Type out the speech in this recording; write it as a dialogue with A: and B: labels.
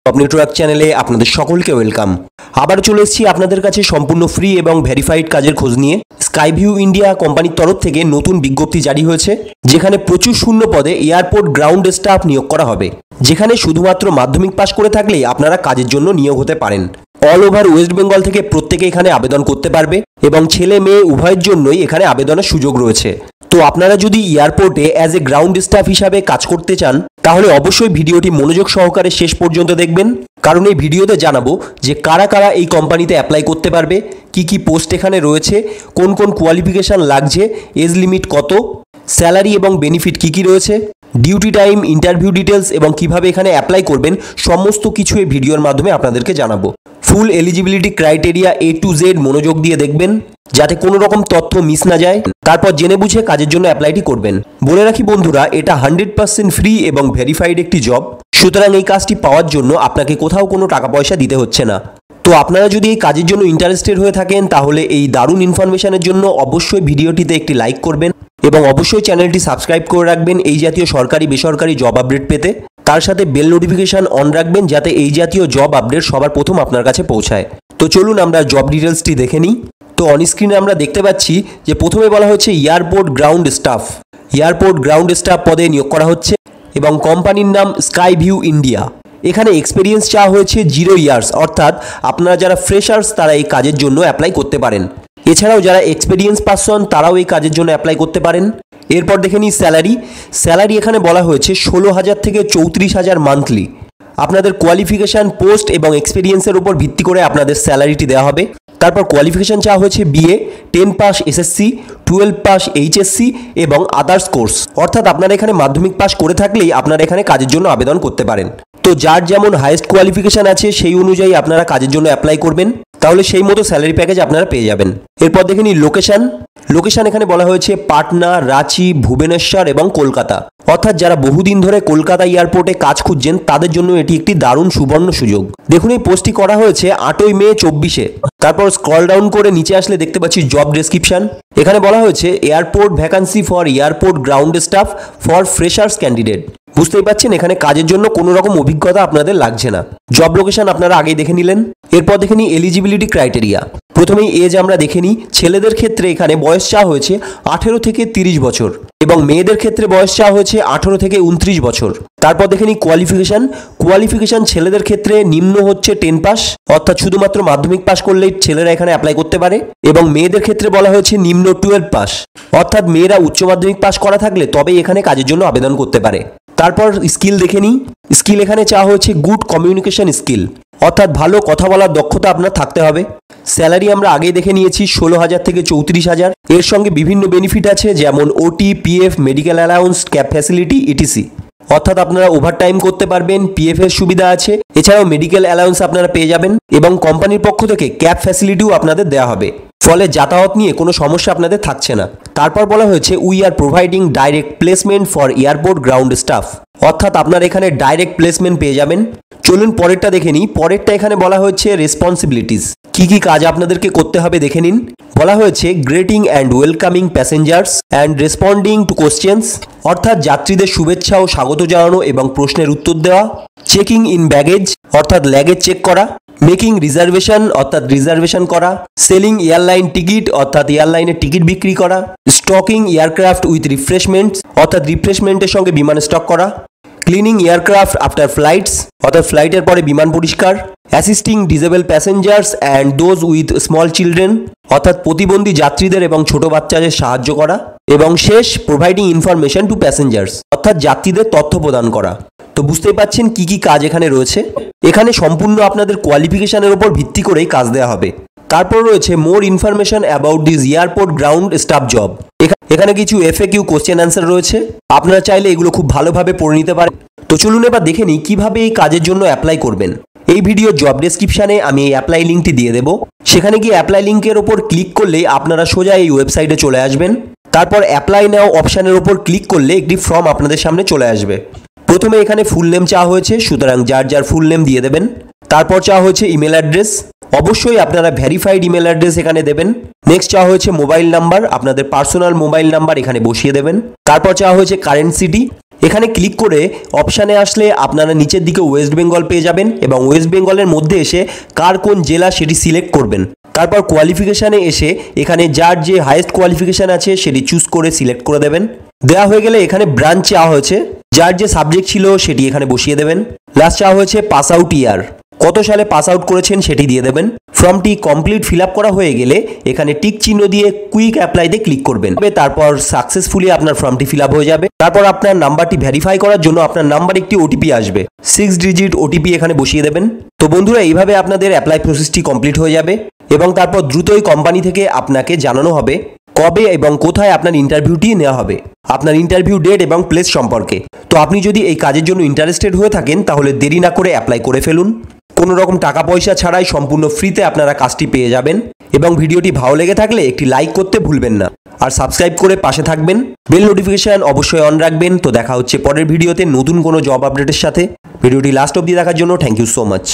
A: Job network চ্যানেলে আপনাদের সকলকে ওয়েলকাম। আবার চলে এসেছি আপনাদের কাছে সম্পূর্ণ ফ্রি এবং ভেরিফাইড কাজের খোঁজ নিয়ে। স্কাইভিউ ইন্ডিয়া কোম্পানির তরফ থেকে নতুন বিজ্ঞপ্তি জারি হয়েছে, যেখানে প্রচুর শূন্য পদে এয়ারপোর্ট গ্রাউন্ড স্টাফ নিয়োগ করা হবে, যেখানে শুধুমাত্র মাধ্যমিক পাশ করে থাকলেই আপনারা কাজের জন্য নিয়োগ হতে পারেন। অল ওভার ওয়েস্ট বেঙ্গল থেকে প্রত্যেকে এখানে আবেদন করতে পারবে এবং ছেলে মেয়ে উভয়ের জন্যই এখানে আবেদনের সুযোগ রয়েছে। তো আপনারা যদি এয়ারপোর্টে অ্যাজ এ গ্রাউন্ড স্টাফ হিসাবে কাজ করতে চান, তাহলে অবশ্যই ভিডিওটি মনোযোগ সহকারে শেষ পর্যন্ত দেখবেন, কারণ এই ভিডিওতে জানাবো যে কারা কারা এই কোম্পানিতে অ্যাপ্লাই করতে পারবে, কি কি পোস্ট এখানে রয়েছে, কোন কোন কোয়ালিফিকেশান লাগছে, এজ লিমিট কত, স্যালারি এবং বেনিফিট কি কি রয়েছে, ডিউটি টাইম, ইন্টারভিউ ডিটেলস এবং কিভাবে এখানে অ্যাপ্লাই করবেন, সমস্ত কিছু এই ভিডিওর মাধ্যমে আপনাদেরকে জানাবো। Full eligibility criteria A to Z মনোযোগ দিয়ে দেখবেন, যাতে কোনো রকম তথ্য মিস না যায়। তারপর জেনে বুঝে কাজের জন্য অ্যাপ্লাইটি করবেন। বলে রাখি বন্ধুরা, এটা 100% ফ্রি এবং ভেরিফাইড একটি জব, সুতরাং এই কাজটি পাওয়ার জন্য আপনাকে কোথাও কোনো টাকা পয়সা দিতে হচ্ছে না। তো আপনারা যদি এই কাজের জন্য ইন্টারেস্টেড হয়ে থাকেন, তাহলে এই দারুণ ইনফরমেশনের জন্য অবশ্যই ভিডিওটিতে একটি লাইক করবেন এবং অবশ্যই চ্যানেলটি সাবস্ক্রাইব করে রাখবেন এই জাতীয় সরকারি বেসরকারি জব আপডেট পেতে। তার সাথে বেল নোটিফিকেশন অন রাখবেন, যাতে এই জাতীয় জব আপডেট সবার প্রথম আপনার কাছে পৌঁছায়। তো চলুন আমরা জব ডিটেলসটি দেখে নিই। তো অন স্ক্রিনে আমরা দেখতে পাচ্ছি যে প্রথমে বলা হচ্ছে airport ground staff. Airport ground staff পদে নিয়োগ করা হচ্ছে এবং কোম্পানির নাম স্কাইভিউ ইন্ডিয়া। এখানে এক্সপিরিয়েন্স চাওয়া হয়েছে 0 ইয়ার্স, অর্থাৎ আপনারা যারা ফ্রেশার্স তারা এই কাজের জন্য অ্যাপ্লাই করতে পারেন। এছাড়াও যারা এক্সপিরিয়েন্স পারসন তারাও এই কাজের জন্য অ্যাপ্লাই করতে পারেন। এরপর দেখে নিই স্যালারি এখানে বলা হয়েছে 16,000 থেকে 34,000 মান্থলি। আপনাদের কোয়ালিফিকেশান, পোস্ট এবং এক্সপিরিয়েন্সের উপর ভিত্তি করে আপনাদের স্যালারিটি দেওয়া হবে। তারপর কোয়ালিফিকেশান চাওয়া হয়েছে BA, 10 pass SSC, 12 pass HSC এবং আদার্স কোর্স, অর্থাৎ আপনারা এখানে মাধ্যমিক পাস করে থাকলেই আপনারা এখানে কাজের জন্য আবেদন করতে পারেন। তো যার যেমন হাইয়েস্ট কোয়ালিফিকেশান আছে সেই অনুযায়ী আপনারা কাজের জন্য অ্যাপ্লাই করবেন, তাহলে সেই মতো স্যালারি প্যাকেজ আপনারা পেয়ে যাবেন। এরপর দেখে নিই লোকেশান এখানে বলা হয়েছে পাটনা, রাঁচি, ভুবনেশ্বর এবং কলকাতা, অর্থাৎ যারা বহুদিন ধরে কলকাতা এয়ারপোর্টে কাজ খুঁজছেন তাদের জন্য এটি একটি দারুণ সুবর্ণ সুযোগ। দেখুন এই পোস্টটি করা হয়েছে 8ই মে 24-এ। তারপর স্ক্রল ডাউন করে নিচে আসলে দেখতে পাচ্ছি জব ডেসক্রিপশন। এখানে বলা হয়েছে airport vacancy for airport ground staff for freshers candidate. বুঝতেই পাচ্ছেন এখানে কাজের জন্য কোনো রকম অভিজ্ঞতা আপনাদের লাগছে না। জব লোকেশন আপনারা আগেই দেখে নিলেন। এরপর দেখে নিই এলিজিবিলিটি ক্রাইটেরিয়া। প্রথমেই এজ আমরা দেখে নিই। ছেলেদের ক্ষেত্রে এখানে বয়স চাওয়া হয়েছে 18 থেকে 30 বছর এবং মেয়েদের ক্ষেত্রে বয়স চাওয়া হয়েছে 18 থেকে 29 বছর। তারপর দেখে নিই কোয়ালিফিকেশান ছেলেদের ক্ষেত্রে নিম্ন হচ্ছে 10 পাস, অর্থাৎ শুধুমাত্র মাধ্যমিক পাস করলেই ছেলেরা এখানে অ্যাপ্লাই করতে পারে, এবং মেয়েদের ক্ষেত্রে বলা হয়েছে নিম্ন 12 পাস, অর্থাৎ মেয়েরা উচ্চ মাধ্যমিক পাস করা থাকলে তবেই এখানে কাজের জন্য আবেদন করতে পারে। তারপর স্কিল দেখে নিই। স্কিল এখানে চাওয়া হয়েছে গুড কমিউনিকেশন স্কিল, অর্থাৎ ভালো কথা বলার দক্ষতা আপনার থাকতে হবে। স্যালারি আমরা আগেই দেখে নিয়েছি 16,000 থেকে 34,000। এর সঙ্গে বিভিন্ন বেনিফিট আছে, যেমন OT, PF, medical allowance, cab facility ETC, অর্থাৎ আপনারা ওভারটাইম করতে পারবেন, PF এর সুবিধা আছে, এছাড়াও মেডিকেল অ্যালাউন্স আপনারা পেয়ে যাবেন এবং কোম্পানির পক্ষ থেকে ক্যাব ফ্যাসিলিটিও আপনাদের দেওয়া হবে, ফলে যাতায়াত নিয়ে কোনো সমস্যা আপনাদের থাকছে না। তারপর বলা হয়েছে we are providing direct placement for airport ground staff, অর্থাৎ আপনারা এখানে ডাইরেক্ট প্লেসমেন্ট পেয়ে যাবেন। চলুন পরেরটা দেখে নিই। পরেরটা এখানে বলা হয়েছে রেসপন্সিবিলিটিস, কি কি কাজ আপনাদেরকে করতে হবে দেখে নিন। বলা হয়েছে grating and welcoming passengers and responding two questions, অর্থাৎ যাত্রীদের শুভেচ্ছা ও স্বাগত জানানো এবং প্রশ্নের উত্তর দেওয়া। চেকিং ইন ব্যাগেজ, অর্থাৎ লাগেজ চেক করা। মেকিং রিজার্ভেশন, অর্থাৎ রিজার্ভেশন করা। সেলিং এয়ারলাইন টিকিট, অর্থাৎ এয়ারলাইনের টিকিট বিক্রি করা। স্টকিং এয়ারক্রাফট উইথ রিফ্রেশমেন্টস, অর্থাৎ রিফ্রেশমেন্টের সঙ্গে বিমান স্টক করা। ক্লিনিং এয়ারক্রাফট আফটার ফ্লাইটস, অর্থাৎ ফ্লাইটের পরে বিমান পরিষ্কার। Assisting disable passengers and those with small children, অর্থাৎ প্রতিবন্ধী যাত্রীদের এবং ছোট বাচ্চাদের সাহায্য করা। এবং শেষ প্রোভাইডিং ইনফরমেশন টু প্যাসেঞ্জার্স, অর্থাৎ যাত্রীদের তথ্য প্রদান করা। তো বুঝতেই পাচ্ছেন কি কি কাজ এখানে রয়েছে। এখানে সম্পূর্ণ আপনাদের কোয়ালিফিকেশনের উপর ভিত্তি করেই কাজ দেওয়া হবে। তারপর রয়েছে more information about this airport ground staff job. এখানে কিছু FAQ কোশ্চেন অ্যান্সার রয়েছে, আপনারা চাইলে এগুলো খুব ভালোভাবে পড়ে নিতে পারেন। তো চলুন এবার দেখে নিই কীভাবে এই কাজের জন্য অ্যাপ্লাই করবেন। এই ভিডিও জব ডেসক্রিপশানে আমি এই অ্যাপ্লাই লিঙ্কটি দিয়ে দেবো। সেখানে গিয়ে অ্যাপ্লাই লিঙ্কের ওপর ক্লিক করলেই আপনারা সোজা এই ওয়েবসাইটে চলে আসবেন। তারপর অ্যাপ্লাই নাও অপশানের ওপর ক্লিক করলে একটি ফর্ম আপনাদের সামনে চলে আসবে। প্রথমে এখানে ফুল নেম চাওয়া হয়েছে, সুতরাং যার ফুল নেম দিয়ে দেবেন। তারপর চাওয়া হয়েছে ইমেল অ্যাড্রেস, অবশ্যই আপনারা ভেরিফাইড ইমেল অ্যাড্রেস এখানে দেবেন। নেক্সট চাওয়া হয়েছে মোবাইল নাম্বার, আপনাদের পার্সোনাল মোবাইল নাম্বার এখানে বসিয়ে দেবেন। তারপর চাওয়া হয়েছে কারেন্ট সিটি, এখানে ক্লিক করে অপশানে আসলে আপনারা নিচের দিকে ওয়েস্ট বেঙ্গল পেয়ে যাবেন এবং ওয়েস্ট বেঙ্গলের মধ্যে এসে কার কোন জেলা সেটি সিলেক্ট করবেন। তারপর কোয়ালিফিকেশানে এসে এখানে যার যে হাইয়েস্ট কোয়ালিফিকেশান আছে সেটি চুজ করে সিলেক্ট করে দেবেন। দেওয়া হয়ে গেলে এখানে ব্রাঞ্চ চাওয়া হয়েছে, যার যে সাবজেক্ট ছিল সেটি এখানে বসিয়ে দেবেন। লাস্ট চাওয়া হয়েছে পাস আউট ইয়ার, কত সালে পাস আউট করেছেন সেটি দিয়ে দেবেন। ফর্মটি কমপ্লিট ফিল আপ করা হয়ে গেলে এখানে টিক চিহ্ন দিয়ে কুইক অ্যাপ্লাইতে ক্লিক করবেন। তারপর সাকসেসফুলি আপনার ফর্মটি ফিল আপ হয়ে যাবে। তারপর আপনার নাম্বারটি ভেরিফাই করার জন্য আপনার নাম্বার একটি ওটিপি আসবে, 6 ডিজিট ওটিপি এখানে বসিয়ে দেবেন। তো বন্ধুরা, এইভাবে আপনাদের অ্যাপ্লাই প্রসেসটি কমপ্লিট হয়ে যাবে এবং তারপর দ্রুতই কোম্পানি থেকে আপনাকে জানানো হবে কবে এবং কোথায় আপনার ইন্টারভিউটি নেওয়া হবে, আপনার ইন্টারভিউ ডেট এবং প্লেস সম্পর্কে। তো আপনি যদি এই কাজের জন্য ইন্টারেস্টেড হয়ে থাকেন তাহলে দেরি না করে অ্যাপ্লাই করে ফেলুন। কোনো রকম টাকা পয়সা ছাড়াই সম্পূর্ণ ফ্রিতে আপনারা কাজটি পেয়ে যাবেন। এবং ভিডিওটি ভালো লেগে থাকলে একটি লাইক করতে ভুলবেন না, আর সাবস্ক্রাইব করে পাশে থাকবেন, বেল নোটিফিকেশন অবশ্যই অন রাখবেন। তো দেখা হচ্ছে পরের ভিডিওতে নতুন কোনো জব আপডেটের সাথে। ভিডিওটি লাস্ট অবধি দেখার জন্য থ্যাংক ইউ সো মাচ।